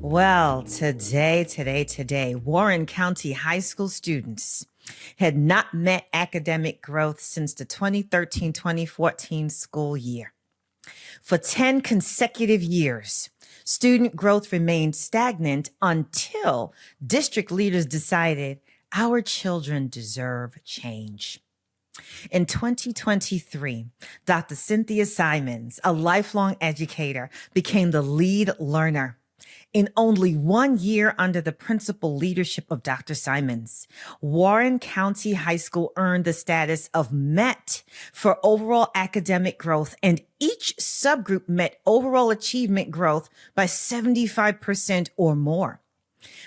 Well, today, Warren County High School students had not met academic growth since the 2013-2014 school year. For 10 consecutive years, student growth remained stagnant until district leaders decided our children deserve change. In 2023, Dr. Cynthia Simons, a lifelong educator, became the lead learner. In only 1 year under the principal leadership of Dr. Simons, Warren County High School earned the status of MET for overall academic growth, and each subgroup met overall achievement growth by 75% or more.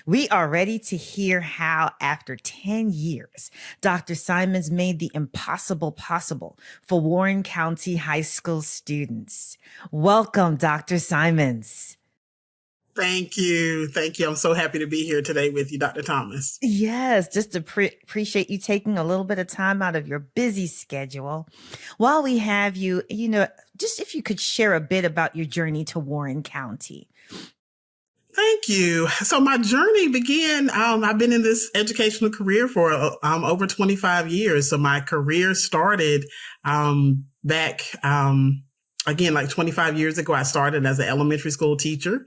We are ready to hear how, after 10 years, Dr. Simons made the impossible possible for Warren County High School students. Welcome, Dr. Simons. Thank you. Thank you. I'm so happy to be here today with you, Dr. Thomas. Yes, just appreciate you taking a little bit of time out of your busy schedule. While we have you, just if you could share a bit about your journey to Warren County. Thank you. So my journey began, I've been in this educational career for over 25 years. So my career started back, again, like 25 years ago. I started as an elementary school teacher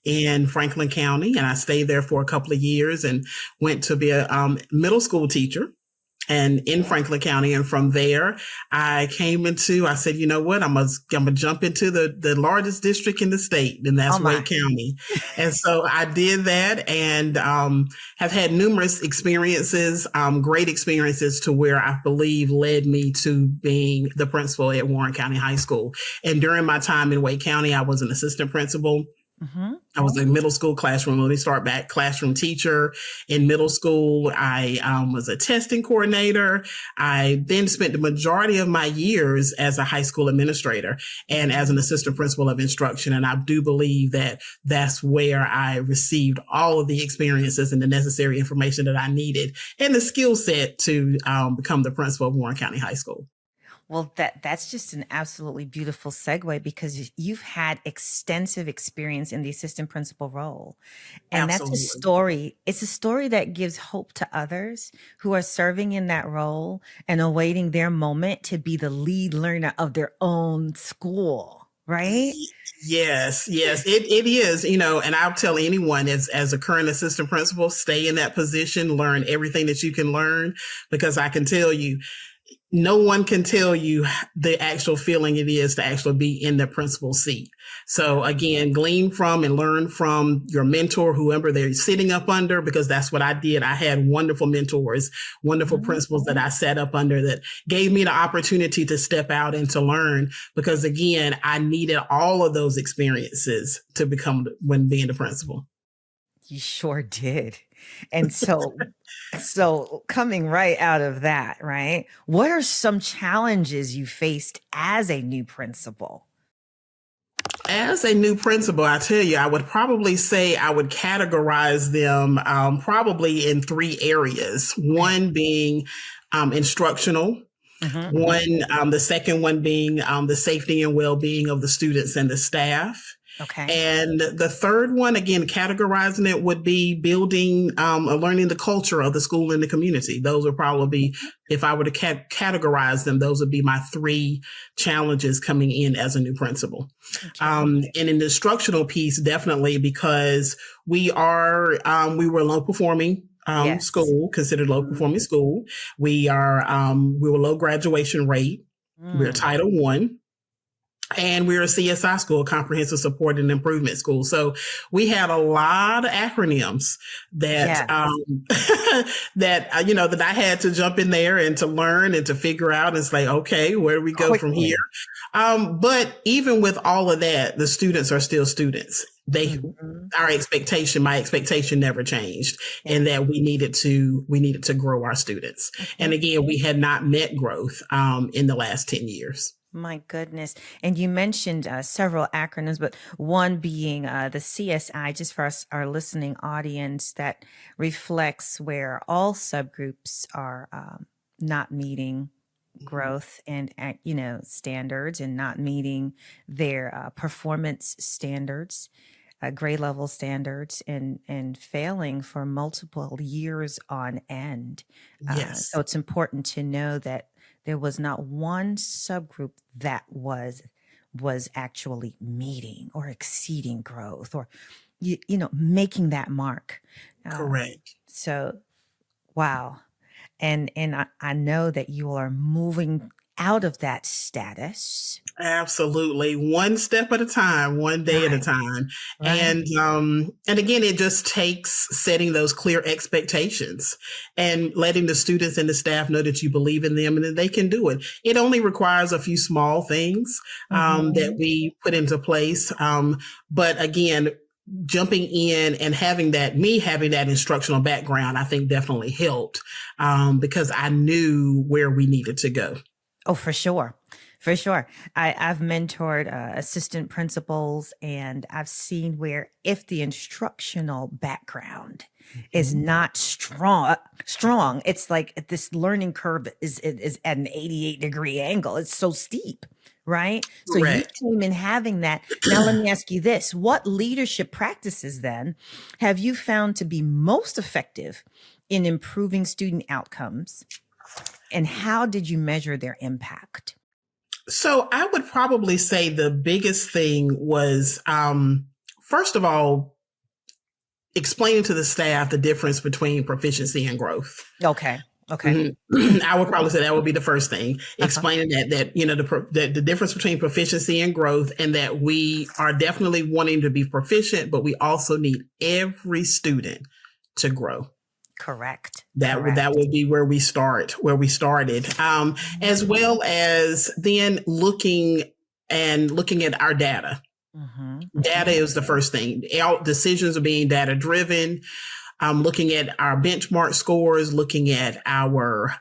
in Franklin County, and I stayed there for a couple of years and went to be a middle school teacher and in Franklin County. And from there, I said, you know what, I'm gonna jump into the largest district in the state, and that's Wake County. And so I did that, and have had numerous experiences, great experiences, to where I believe led me to being the principal at Warren County High School. And during my time in Wake County, I was an assistant principal. Mm-hmm. I was a middle school classroom. Let me start back. Classroom teacher in middle school. I was a testing coordinator. I then spent the majority of my years as a high school administrator and as an assistant principal of instruction. And I do believe that that's where I received all of the experiences and the necessary information that I needed and the skill set to become the principal of Warren County High School. Well, that's just an absolutely beautiful segue, because you've had extensive experience in the assistant principal role. And Absolutely. That's a story. It's a story that gives hope to others who are serving in that role and awaiting their moment to be the lead learner of their own school, right? Yes, it is, and I'll tell anyone as a current assistant principal, stay in that position, learn everything that you can learn, because I can tell you, no one can tell you the actual feeling it is to actually be in the principal seat. So again, glean from and learn from your mentor, whoever they're sitting up under, because that's what I did. I had wonderful mentors, wonderful principals that I sat up under that gave me the opportunity to step out and to learn, because again, I needed all of those experiences to become when being the principal. You sure did. And so coming right out of that, right? What are some challenges you faced as a new principal? As a new principal, I tell you, I would probably say I would categorize them probably in three areas. One being instructional. Mm-hmm. One, the second one being the safety and well-being of the students and the staff. Okay. And the third one, again, categorizing it, would be building or learning the culture of the school and the community. Those would probably be, if I were to categorize them, those would be my three challenges coming in as a new principal. Okay. And in the instructional piece, definitely, because we were low performing school, considered low performing school. We were low graduation rate. We're Title I. And we're a CSI school, Comprehensive Support and Improvement School. So we had a lot of acronyms that, that I had to jump in there and to learn and to figure out and say, okay, where do we go from here? But even with all of that, the students are still students. My expectation never changed, and that we needed to grow our students. And again, we had not met growth in the last 10 years. My goodness. And you mentioned several acronyms, but one being the CSI, just for our listening audience, that reflects where all subgroups are not meeting growth and standards, and not meeting their performance standards. grade level standards and failing for multiple years on end. So Yes, it's important to know that there was not one subgroup that was actually meeting or exceeding growth or making that mark. correct. So wow. And I know that you are moving out of that status. Absolutely. One step at a time, one day at a Right. time. Right. And again, it just takes setting those clear expectations and letting the students and the staff know that you believe in them and that they can do it. It only requires a few small things that Hmm. we put into place. But again, jumping in and having that instructional background, I think definitely helped because I knew where we needed to go. Oh, for sure. For sure. I've mentored assistant principals, and I've seen where if the instructional background is Mhm. not strong, it's like this learning curve is at an 88-degree angle. It's so steep, right? So you Correct. came in having that. Now let me ask you this. What leadership practices then have you found to be most effective in improving student outcomes? And how did you measure their impact? So I would probably say the biggest thing was, first of all, explaining to the staff the difference between proficiency and growth. Okay. Okay. Mhm. I would probably say that would be the first thing, Uh-huh. explaining that the difference between proficiency and growth, and that we are definitely wanting to be proficient, but we also need every student to grow. Correct. That would Correct. be where we started, as Mhm. well as then looking at our data. Mhm. Data Mhm. is the first thing. Our decisions are being data driven. Looking at our benchmark scores, looking at our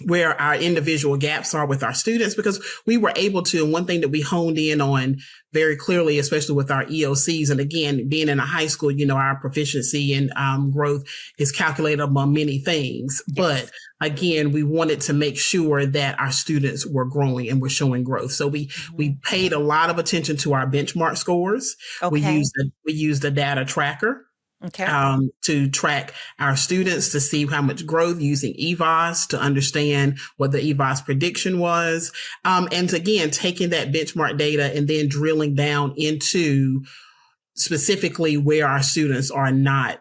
where our individual gaps are with our students, because we were able to, and one thing that we honed in on very clearly, especially with our EOCs, and again, being in a high school, our proficiency and growth is calculated among many things. But Yes. again, we wanted to make sure that our students were growing and were showing growth. So we Mhm. paid a lot of attention to our benchmark scores. Okay. We used a data tracker Okay. to track our students to see how much growth, using EVAS to understand what the EVAS prediction was. And again, taking that benchmark data and then drilling down into specifically where our students are not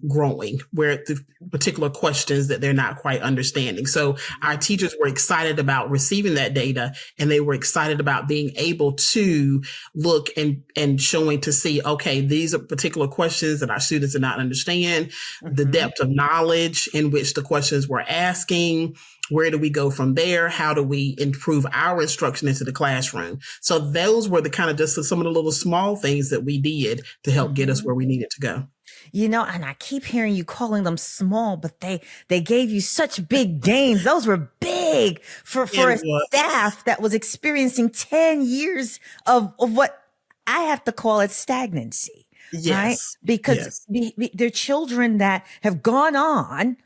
growing, where the particular questions that they're not quite understanding. So our Mhm. teachers were excited about receiving that data, and they were excited about being able to look and showing to see, okay, these are particular questions that our students did not understand, the Mhm. depth of knowledge in which the questions were asking. Where do we go from there? How do we improve our instruction into the classroom? So those were the kind of just some of the little small things that we did to help get us Mhm. where we needed to go. And I keep hearing you calling them small, but they gave you such big gains. Those were big It for a was. staff that was experiencing 10 years of what I have to call it stagnancy, right? Yes. Because Yes. they're children that have gone on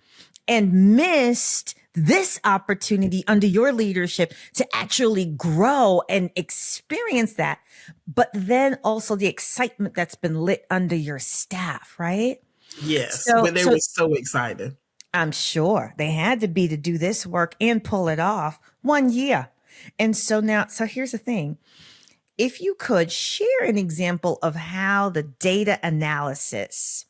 and missed this opportunity under your leadership to actually grow and experience that. But then also the excitement that's been lit under your staff, right? Yes. So, But they so were so excited. I'm sure they had to be to do this work and pull it off 1 year. And so now, so here's the thing. If you could share an example of how the data analysis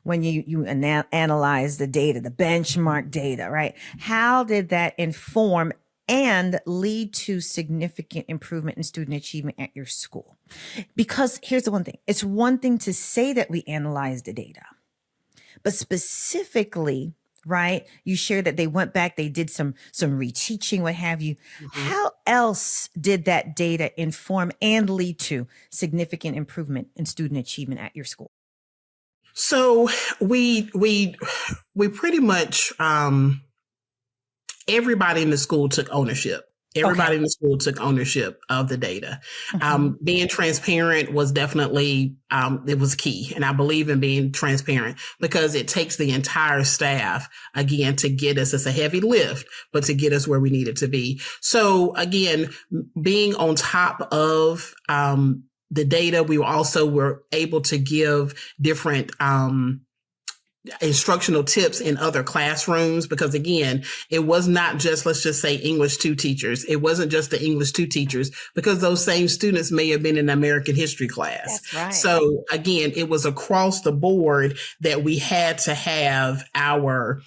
when you analyze the data, the benchmark data, right? How did that inform and lead to significant improvement in student achievement at your school? Because here's the one thing. It's one thing to say that we analyzed the data, but specifically, right? You shared that they went back, they did some reteaching, what have you. Mhm. How else did that data inform and lead to significant improvement in student achievement at your school? So we pretty much everybody in the school took ownership. Okay. Everybody in the school took ownership of the data. Mhm. Being transparent was definitely it was key, and I believe in being transparent because it takes the entire staff again to get us. It's a heavy lift, but to get us where we needed to be. So again, being on top of the data. We also were able to give different instructional tips in other classrooms, because again, it was not just, let's just say, English 2 teachers. It wasn't just the English 2 teachers, because those same students may have been in American history class. That's right. So again, it was across the board that we had to have our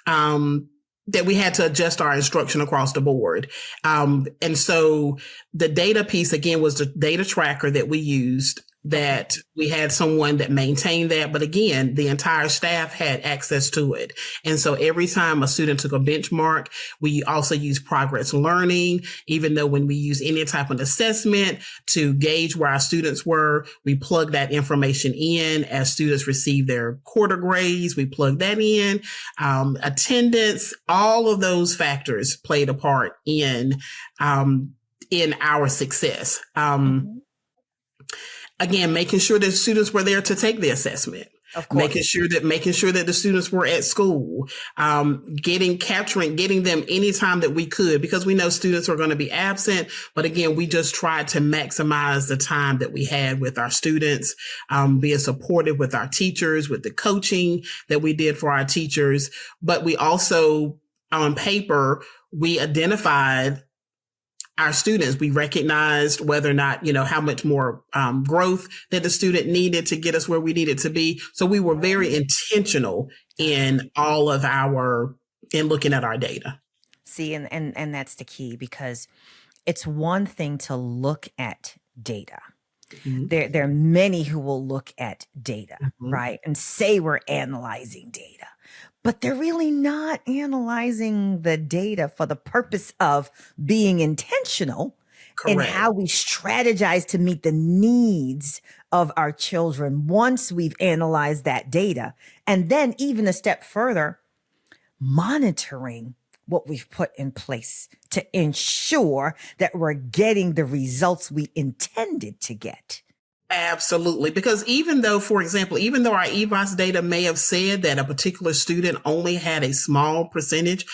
that we had to adjust our instruction across the board. And so the data piece, again, was the data tracker that we used, that we had someone that maintained that. But again, the entire staff had access to it. And so every time a student took a benchmark, we also use progress learning. Even though when we use any type of assessment to gauge where our students were, we plug that information in as students receive their quarter grades. We plug that in. Attendance, all of those factors played a part in our success. Again, making sure that students were there to take the assessment. Of course. Making sure that the students were at school, getting them anytime that we could, because we know students are going to be absent. But again, we just tried to maximize the time that we had with our students, being supportive with our teachers, with the coaching that we did for our teachers. But we also, on paper, we identified our students. We recognized whether or not, how much more growth that the student needed to get us where we needed to be. So we were very intentional in looking at our data. See, and that's the key, because it's one thing to look at data. Mm-hmm. There are many who will look at data, mm-hmm. right, and say we're analyzing data, but they're really not analyzing the data for the purpose of being intentional. Correct. In how we strategize to meet the needs of our children once we've analyzed that data. And then even a step further, monitoring what we've put in place to ensure that we're getting the results we intended to get. Absolutely. Because even though our EVAS data may have said that a particular student only had a small percentage,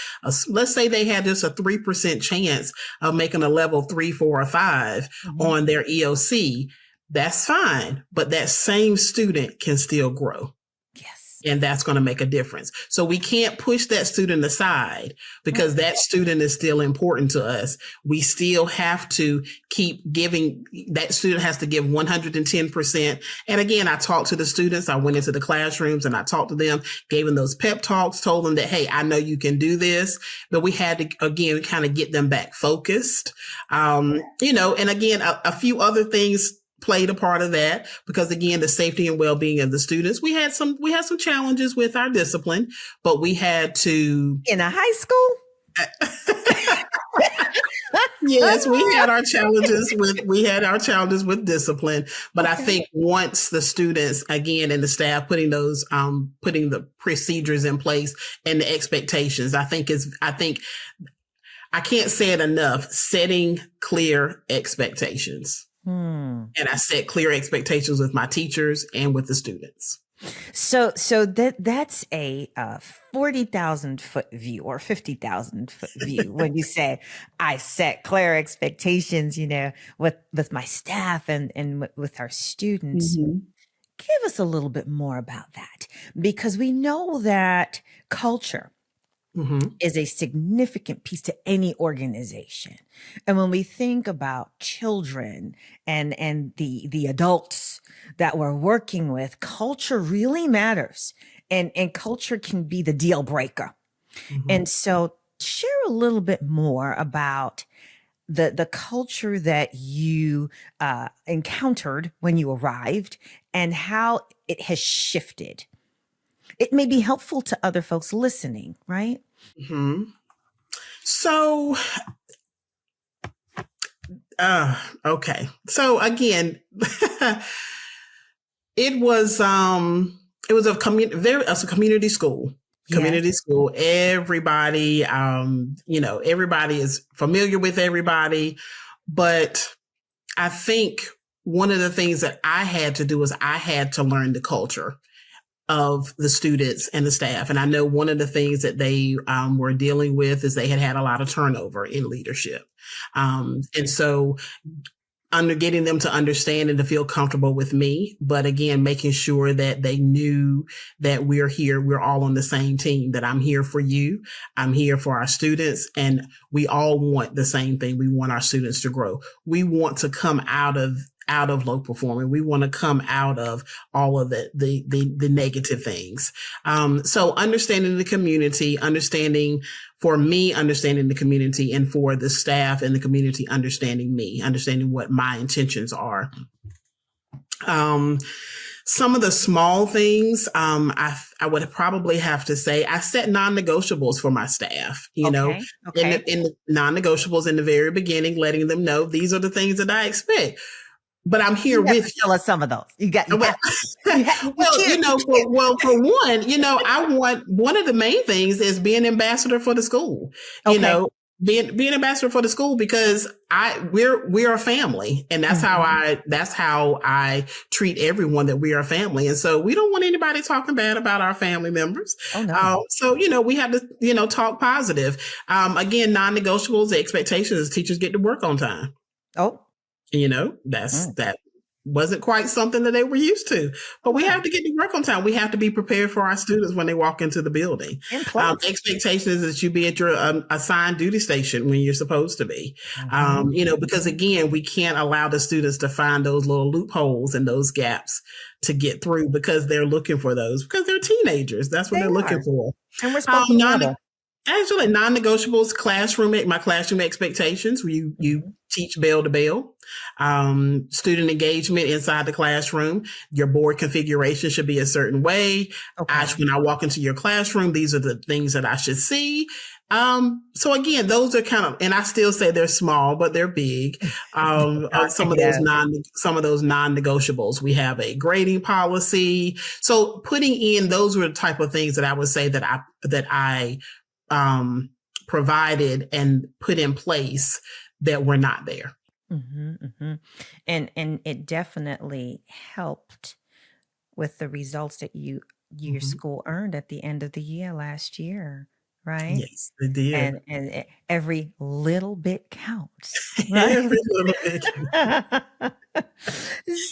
let's say they had just a 3% chance of making a level 3, 4, or 5 mm-hmm. on their EOC, that's fine. But that same student can still grow. And that's going to make a difference. So we can't push that student aside, because that student is still important to us. We still have to keep giving. That student has to give 110%. And again, I talked to the students. I went into the classrooms and I talked to them, gave them those pep talks, told them that, hey, I know you can do this. But we had to, again, kind of get them back focused. And again, a few other things played a part of that, because again, the safety and well-being of the students. We had some challenges with our discipline, but we had to. In a high school? Yes, we had our challenges with discipline. But okay. I think once the students, again, and the staff putting the procedures in place and the expectations, I can't say it enough, setting clear expectations. And I set clear expectations with my teachers and with the students. So that's a 40,000 foot view or 50,000 foot view when you say I set clear expectations, with my staff and with our students. Mm-hmm. Give us a little bit more about that, because we know that culture mm-hmm. is a significant piece to any organization. And when we think about children and the adults that we're working with, culture really matters. And culture can be the deal breaker. Mm-hmm. And so share a little bit more about the culture that you encountered when you arrived and how it has shifted. It may be helpful to other folks listening, right? Mm-hmm. So, okay. So again, it was a community school. Community school. Everybody, everybody is familiar with everybody. But I think one of the things that I had to do was I had to learn the culture of the students and the staff. And I know one of the things that they were dealing with is they had a lot of turnover in leadership. And so under getting them to understand and to feel comfortable with me. But again, making sure that they knew that we're here. We're all on the same team, that I'm here for you. I'm here for our students. And we all want the same thing. We want our students to grow. We want to come out of low performing. We want to come out of all of the negative things. So understanding the community, for me, understanding the community, and for the staff and the community, understanding me, understanding what my intentions are. Some of the small things, I would probably have to say, I set non-negotiables for my staff, in the non-negotiables in the very beginning, letting them know these are the things that I expect. But I'm here with you. Tell us some of those. For one, I want, one of the main things is being ambassador for the school. Being ambassador for the school, because we're a family, and that's how I treat everyone, that we are a family. And so we don't want anybody talking bad about our family members. Oh, no. So, we have to, talk positive. Again, non-negotiables, the expectations is teachers get to work on time. Oh, that wasn't quite something that they were used to, but we have to get to work on time. We have to be prepared for our students when they walk into the building. Expectations is that you be at your assigned duty station when you're supposed to be, because again, we can't allow the students to find those little loopholes and those gaps to get through, because they're looking for those, because they're teenagers. That's what they're looking for. And we're supposed to Actually, non-negotiables, my classroom expectations, where you teach bell to bell. Student engagement inside the classroom. Your board configuration should be a certain way. When I walk into your classroom, these are the things that I should see. So again, those are kind of, and I still say they're small, but they're big. Some of those non-negotiables. We have a grading policy. So putting in, those were the type of things that I would say that I provided and put in place that were not there. And it definitely helped with the results that your school earned at the end of the year last year, right? Yes, it did. And every little bit counts, right? Every little bit.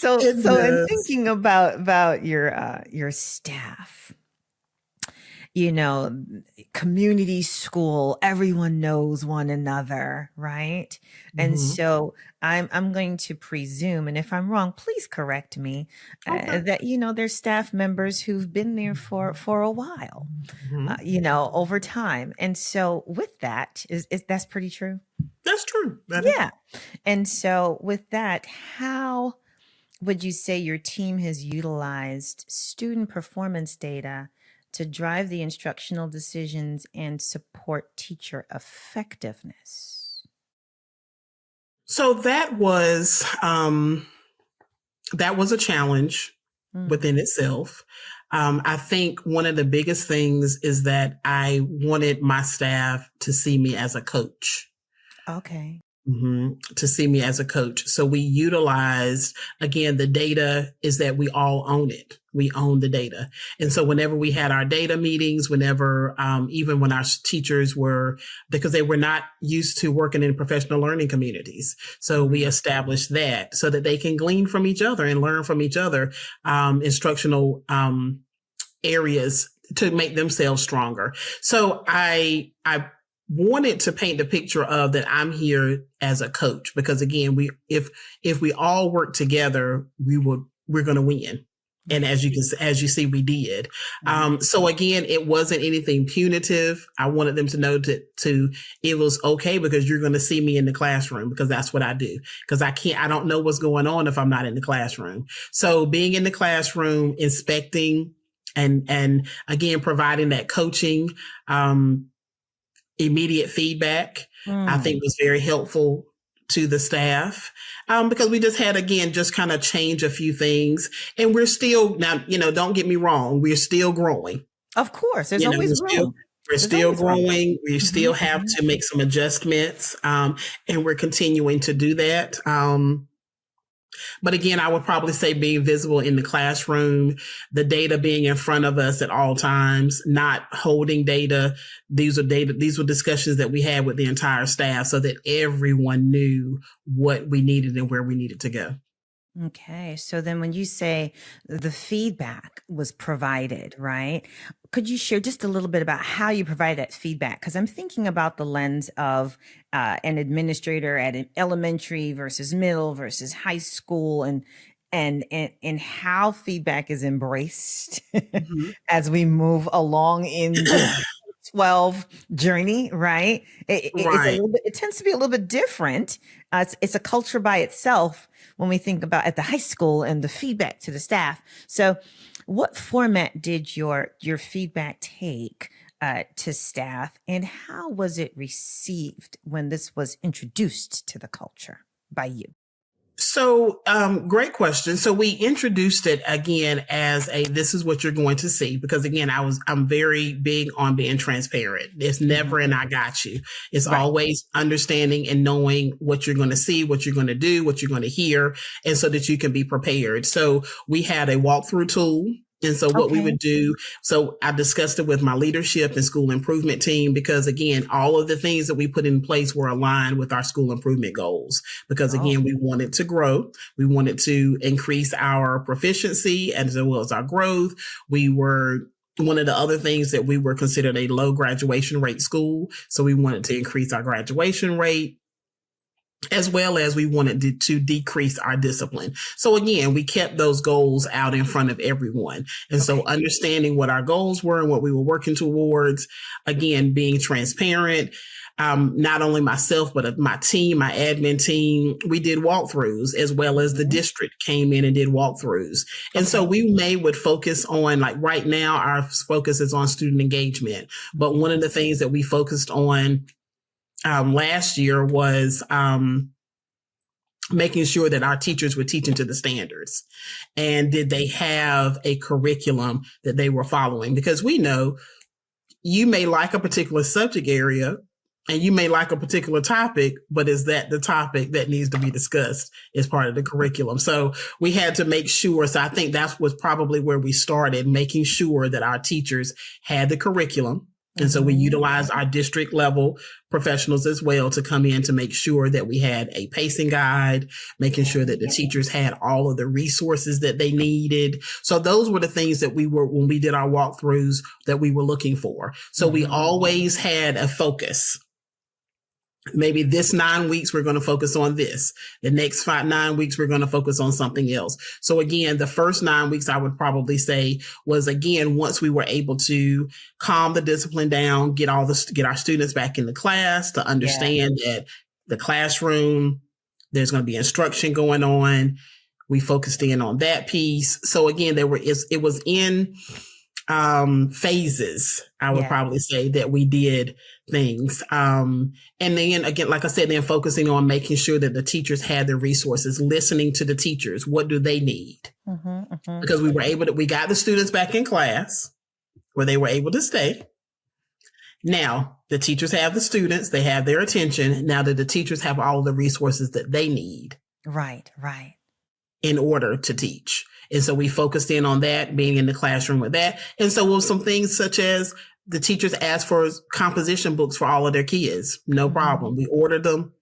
So in thinking about your staff, community school, everyone knows one another, right? And so I'm going to presume, and if I'm wrong, please correct me, that, there's staff members who've been there for a while, over time. And so with that, is that's pretty true? That's true. And so with that, how would you say your team has utilized student performance data to drive the instructional decisions and support teacher effectiveness? So that was a challenge within itself. I think one of the biggest things is that I wanted my staff to see me as a coach. Okay. To see me as a coach. So we utilized, again, the data is that we all own it. We own the data. And so whenever we had our data meetings, even when our teachers because they were not used to working in professional learning communities. So we established that so that they can glean from each other and learn from each other, instructional, areas to make themselves stronger. So I wanted to paint the picture of that I'm here as a coach, because again, if we all work together, we're going to win. And as you see, we did. So again, it wasn't anything punitive. I wanted them to know it was okay, because you're going to see me in the classroom, because that's what I do. Because I don't know what's going on if I'm not in the classroom. So being in the classroom, inspecting, and again, providing that coaching, immediate feedback, I think was very helpful to the staff, because we just had, again, just kind of change a few things. And we're still now, don't get me wrong, we're still growing. Of course, there's always room. We're still growing. We still have to make some adjustments, and we're continuing to do that. But again, I would probably say being visible in the classroom, the data being in front of us at all times, not holding data. These were discussions that we had with the entire staff so that everyone knew what we needed and where we needed to go. Okay. So then when you say the feedback was provided, right? Could you share just a little bit about how you provide that feedback? Because I'm thinking about the lens of an administrator at an elementary versus middle versus high school and how feedback is embraced Mhm. as we move along in this 12 journey, right? It's a Right. little bit, it tends to be a little bit different. It's a culture by itself when we think about at the high school and the feedback to the staff. So, what format did your feedback take to staff, and how was it received when this was introduced to the culture by you? So, great question. So we introduced it again as this is what you're going to see, because again, I'm very big on being transparent. It's never Mhm. an I got you. It's Right. always understanding and knowing what you're going to see, what you're going to do, what you're going to hear, and so that you can be prepared. So we had a walkthrough tool. And so what we Okay. would do, so I discussed it with my leadership and school improvement team, because again, all of the things that we put in place were aligned with our school improvement goals. Because Oh. again, we wanted to grow. We wanted to increase our proficiency as well as our growth. We were one of the other things that we were considered a low graduation rate school. So we wanted to increase our graduation rate, as well as we wanted to decrease our discipline. So again, we kept those goals out in front of everyone. And so Okay. understanding what our goals were and what we were working towards, again, being transparent. Not only myself, but my team, my admin team, we did walkthroughs, as well as the Mhm. district came in and did walkthroughs. And so Okay. would focus on, like right now, our focus is on student engagement. But one of Mhm. the things that we focused on last year was making sure that our teachers were teaching to the standards, and did they have a curriculum that they were following, because we know you may like a particular subject area and you may like a particular topic, but is that the topic that needs to be discussed as part of the curriculum? So we had to make sure. So I think that was probably where we started, making sure that our teachers had the curriculum. And so we Mhm. utilized our district level professionals as well to come in to make sure that we had a pacing guide, making sure Okay. that the teachers had all of the resources that they needed. So those were the things that when we did our walkthroughs, that we were looking for. So we Mhm. always had a focus. Maybe this 9 weeks, we're going to focus on this. The next 9 weeks, we're going to focus on something else. So again, the first 9 weeks, I would probably say, was again, once we were able to calm the discipline down, get our students back in the class, to Yeah. understand that the classroom, there's going to be instruction going on. We focused in on that piece. So again, it was in phases, I would Yeah. probably say, that we did things. And then again, like I said, then focusing on making sure that the teachers had the resources, listening to the teachers. What do they need? Mhm. Mhm. Because we got the students back in class where they were able to stay. Now the teachers have the students, they have their attention. Now that the teachers have all the resources that they need Right. Right. in order to teach. And so we focused in on that, being in the classroom with that. And so with some things such as the teachers asked for composition books for all of their kids. No problem. Mhm. We ordered them,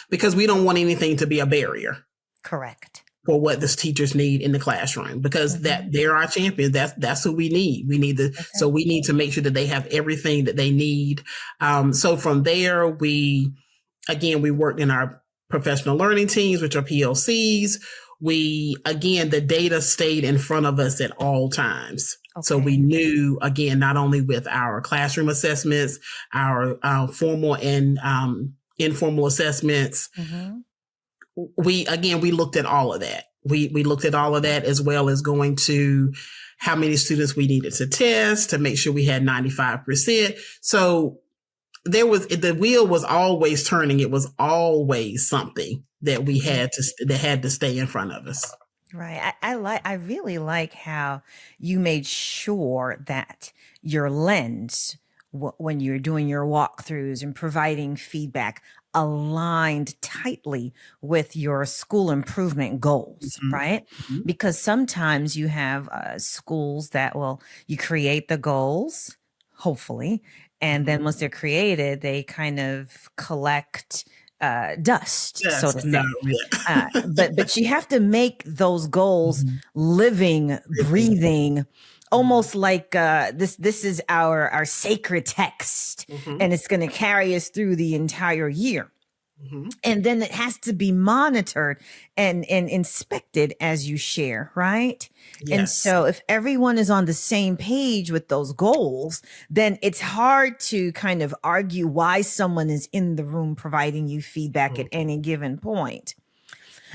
because we don't want anything to be a barrier Correct. for what the teachers need in the classroom, because that Mhm. they're our champions. That's who we need. That's So it. we need to make sure that they have everything that they need. So from there, we worked in our professional learning teams, which are PLCs. The data stayed in front of us at all times. So we Okay. knew, again, not only with our classroom assessments, our formal and informal assessments, Mhm. we looked at all of that. We looked at all of that, as well as going to how many students we needed to test to make sure we had 95%. So the wheel was always turning. It was always something that had to stay in front of us. Right. I really like how you made sure that your lens, when you're doing your walkthroughs and providing feedback, aligned tightly with your school improvement goals, Mhm. right? Mhm. Because sometimes you have schools that you create the goals, hopefully, and then once they're created, they kind of collect dust, so Yes, to no, say. yeah. But you have to make those goals Mhm. living, Living. breathing, Mhm. almost like this is our sacred text, Mhm. and it's going to carry us through the entire year. Mhm. And then it has to be monitored and inspected as you share, right? And Yes. so if everyone is on the same page with those goals, then it's hard to kind of argue why someone is in the room providing you feedback at Mhm. any given point.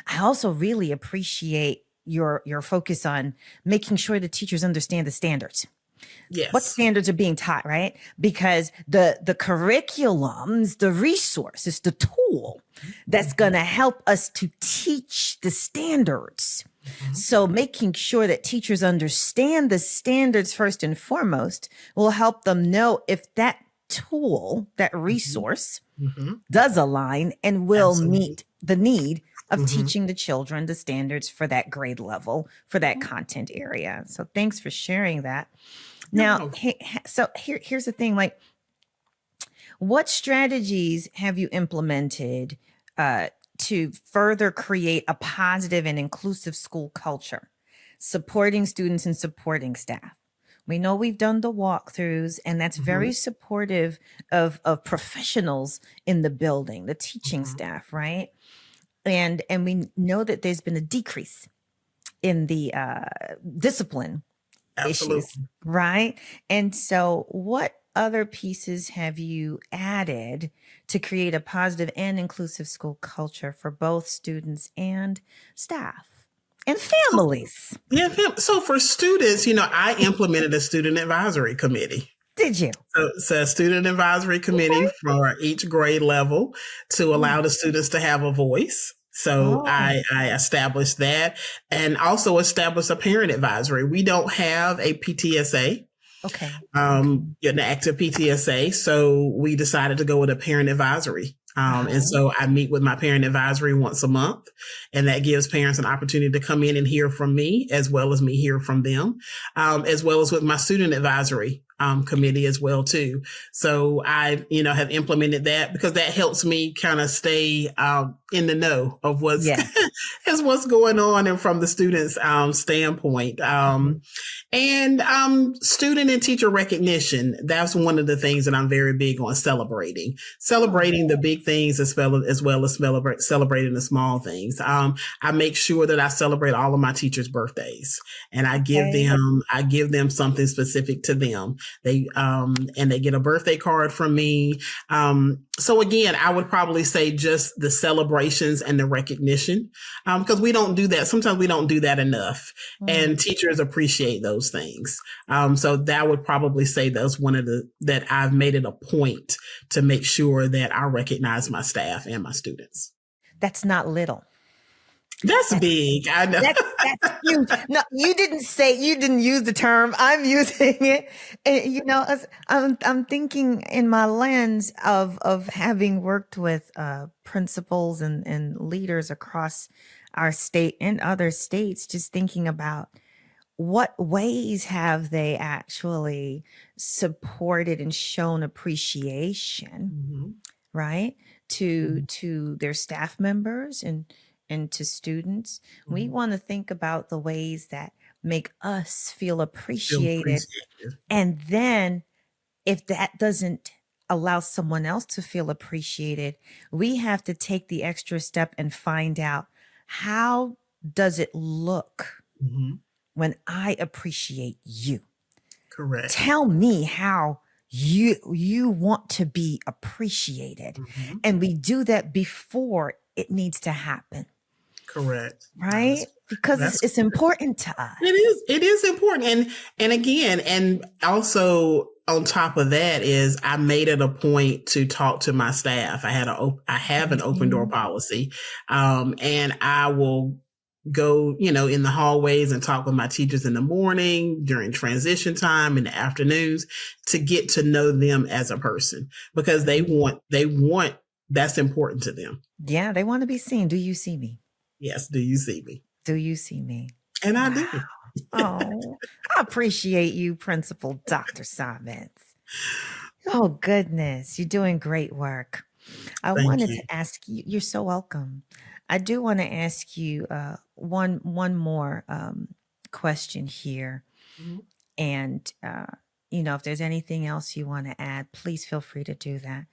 I also really appreciate your focus on making sure the teachers understand the standards. What Yes. standards are being taught, right? Because the curriculum's the resource, it's the tool that's going Mhm. to help us to teach the standards. Mhm. So making sure that teachers understand the standards first and foremost will help them know if that tool, that Mhm. resource Mhm. does align and will Absolutely. meet the need of Mhm. teaching the children the standards for that grade level, for that Mhm. content area. So thanks for sharing that. You're Now, welcome. so here's the thing, like, what strategies have you implemented uh, to further create a positive and inclusive school culture, supporting students and supporting staff? We know we've done the walkthroughs, and that's Mhm. very supportive of professionals in the building, the teaching Mhm. staff, right? And we know that there's been a decrease in the discipline issues, Absolutely. right? And so, what other pieces have you added to create a positive and inclusive school culture for both students and staff and So, families? yeah, so for students, I implemented a student advisory committee. Did you? So a student advisory committee Okay. for each grade level to Mm. allow the students to have a voice. So Oh, I established that and also established a parent advisory. We don't have a PTSA, okay. Okay. an active PTSA. So we decided to go with a parent advisory. And Uh-huh. so I meet with my parent advisory once a month, and that gives parents an opportunity to come in and hear from me, as well as me hear from them, as well as with my student advisory committee as well too. So I, have implemented that because that helps me kind of stay in the know of what's Yes. is what's going on, and from the students' standpoint. Mhm. And student and teacher recognition. That's one of the things that I'm very big on Oh, celebrating the big things as well as celebrating the small things. I make sure that I celebrate all of my teachers' birthdays, and okay. I give them something specific to them. And they get a birthday card from me. So again, I would probably say just the celebrations and the recognition, because we don't do that. Sometimes we don't do that enough, Mm. and teachers appreciate those things. So that would probably say that's one of that I've made it a point to make sure that I recognize my staff and my students. That's not little. That's That's big. I know. that's huge. No, you didn't use the term. I'm using it. And, I'm thinking in my lens of having worked with principals and leaders across our state and other states, just thinking about what ways have they actually supported and shown appreciation, Mhm. right, to Mhm. their staff members and to students. We Mhm. want to think about the ways that make us feel Feel appreciated, appreciated. and then if that doesn't allow someone else to feel appreciated, we have to take the extra step and find out, how does it look Mhm. when I appreciate you? Correct. Tell me how you want to be appreciated. Mhm. And we do that before it needs to happen, Correct. right? Because That's it's important to It us. is. It is important, and again, and also on top of that is I made it a point to talk to my staff. I have an open door Mhm. policy, and I will go, in the hallways and talk with my teachers in the morning, during transition time, in the afternoons, to get to know them as a person, because they want that's important to them. Yeah, they want to be seen. Do you see me? Yes. Do you see me? Do you see me? And I Wow. do. Oh, I appreciate you, Principal Dr. Simons. Oh, goodness. You're doing great work. I Thank wanted you. to ask you, you're so welcome. I do want to ask you one more question here. Mhm. And, if there's anything else you want to add, please feel free to do that.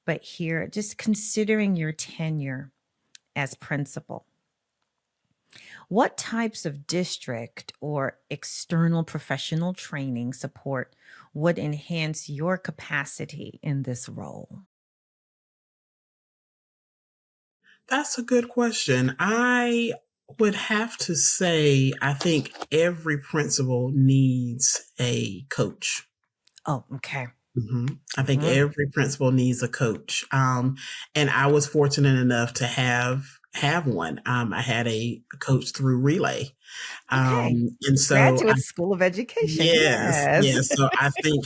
But here, just considering your tenure as principal, what types of district or external professional training support would enhance your capacity in this role? That's a good question. I would have to say, I think every principal needs a coach. Oh, okay. I think Mhm. every principal needs a coach. And I was fortunate enough to have one. I had a coach through Relay. Okay. And so Graduate School of Education. yes, Yes. yes. So I think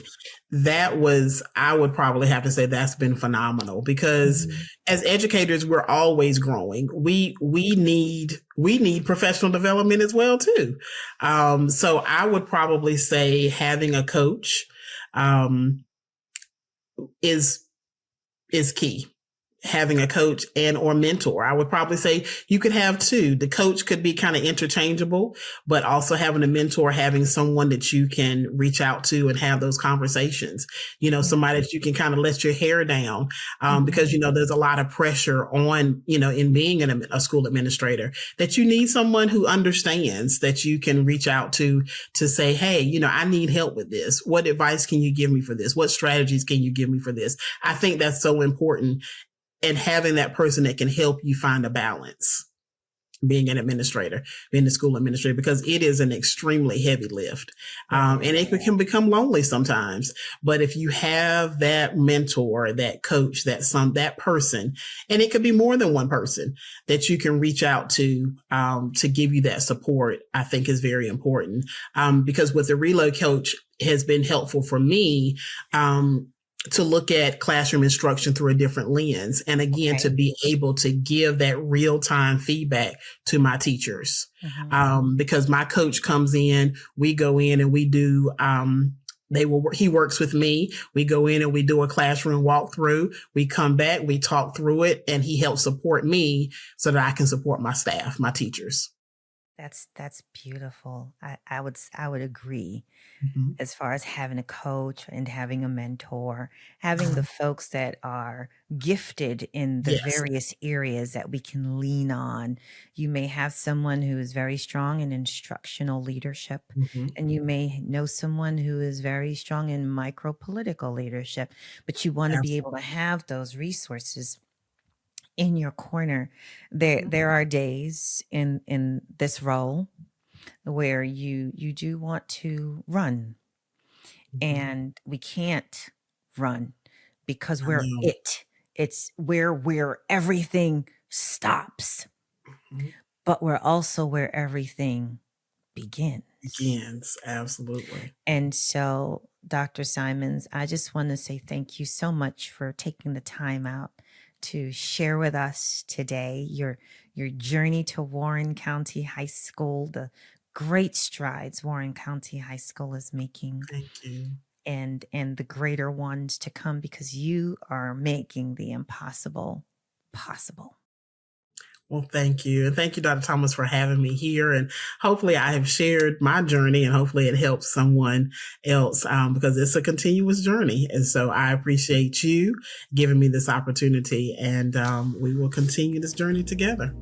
I would probably have to say that's been phenomenal because Mhm. as educators, we're always growing. We need professional development as well too. So I would probably say having a coach, um, is key. Having a coach and or mentor. I would probably say you could have two. The coach could be kind of interchangeable, but also having a mentor, having someone that you can reach out to and have those conversations. Somebody that you can kind of let your hair down, Mhm. because there's a lot of pressure on in being a school administrator, that you need someone who understands, that you can reach out to say, hey, I need help with this. What advice can you give me for this? What strategies can you give me for this? I think that's so important, and having that person that can help you find a balance, being an administrator, being the school administrator, because it is an extremely heavy lift. It And is. it can become lonely sometimes. But if you have that mentor, that coach, that person, and it could be more than one person that you can reach out to give you that support, I think is very important. Because with the Reload coach has been helpful for me, to look at classroom instruction through a different lens. And again, Okay. to be able to give that real time feedback to my teachers. Mhm. Because my coach comes in, we go in and we do, he works with me. We go in and we do a classroom walkthrough. We come back, we talk through it, and he helps support me so that I can support my staff, my teachers. That's beautiful. I would agree. Mhm. As far as having a coach and having a mentor, having the folks that are gifted in the Yes. various areas that we can lean on. You may have someone who is very strong in instructional leadership, Mhm. and you may know someone who is very strong in micro political leadership, but you want to be able to Absolutely. have those resources in your corner. There are days in this role where you do want to run, Mhm. and we can't run because I we're know. it. It's where everything stops, Mhm. but we're also where everything begins. Begins. Absolutely. And so, Dr. Simons, I just want to say thank you so much for taking the time out to share with us today your journey to Warren County High School, the great strides Warren County High School is making, Thank you. and the greater ones to come, because you are making the impossible possible. Well, thank you. And thank you, Dr. Thomas, for having me here. And hopefully I have shared my journey, and hopefully it helps someone else, because it's a continuous journey. And so I appreciate you giving me this opportunity, and we will continue this journey together.